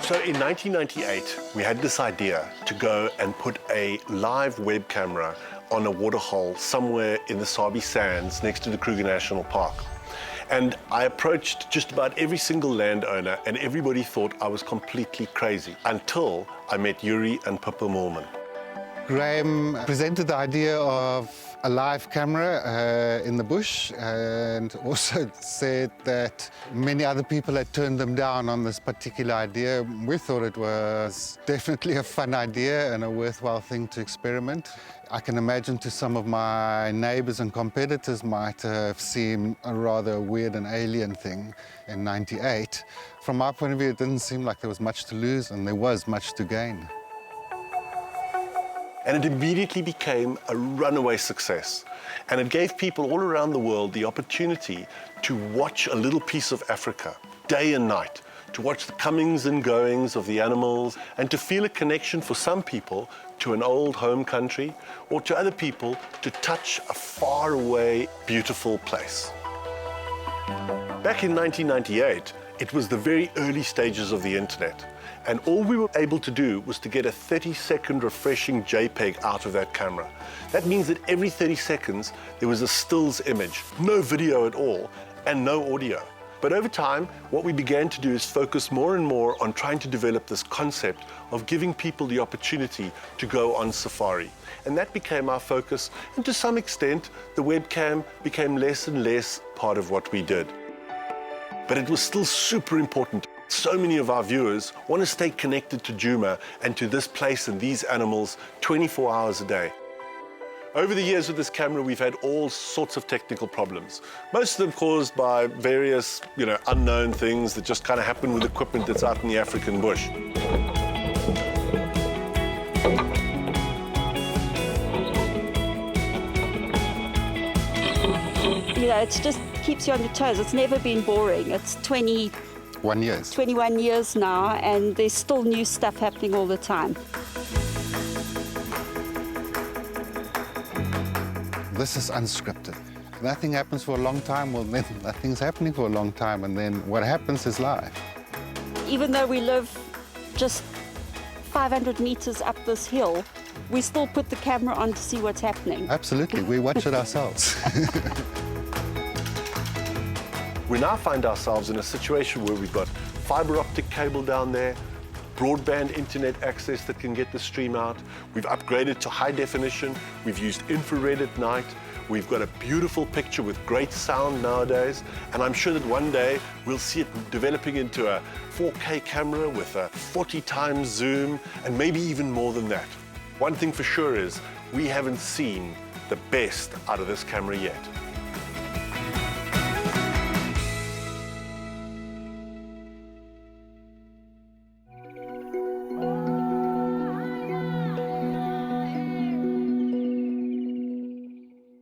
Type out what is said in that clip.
So in 1998, we had this idea to go and put a live web camera on a waterhole somewhere in the Sabi Sands next to the Kruger National Park. And I approached just about every single landowner, and everybody thought I was completely crazy until I met Yuri and Pippa Moorman. Graham presented the idea of a live camera in the bush, and also said that many other people had turned them down on this particular idea. We thought it was definitely a fun idea and a worthwhile thing to experiment. I can imagine to some of my neighbours and competitors might have seemed a rather weird and alien thing in '98. From our point of view, it didn't seem like there was much to lose, and there was much to gain. And it immediately became a runaway success. And it gave people all around the world the opportunity to watch a little piece of Africa, day and night, to watch the comings and goings of the animals, and to feel a connection for some people to an old home country, or to other people to touch a faraway, beautiful place. Back in 1998, it was the very early stages of the internet. And all we were able to do was to get a 30-second refreshing JPEG out of that camera. That means that every 30 seconds, there was a stills image, no video at all, and no audio. But over time, what we began to do is focus more and more on trying to develop this concept of giving people the opportunity to go on safari. And that became our focus, and to some extent, the webcam became less and less part of what we did. But it was still super important. So many of our viewers want to stay connected to Djuma and to this place and these animals 24 hours a day. Over the years with this camera, we've had all sorts of technical problems. Most of them caused by various, unknown things that just kind of happen with equipment that's out in the African bush. It just keeps you on your toes. It's never been boring. It's 21 years now, and there's still new stuff happening all the time. This is unscripted. Nothing happens for a long time, well then nothing's happening for a long time, and then what happens is live. Even though we live just 500 meters up this hill, we still put the camera on to see what's happening. Absolutely, we watch it ourselves. We now find ourselves in a situation where we've got fiber optic cable down there, broadband internet access that can get the stream out. We've upgraded to high definition. We've used infrared at night. We've got a beautiful picture with great sound nowadays. And I'm sure that one day we'll see it developing into a 4K camera with a 40 times zoom, and maybe even more than that. One thing for sure is we haven't seen the best out of this camera yet.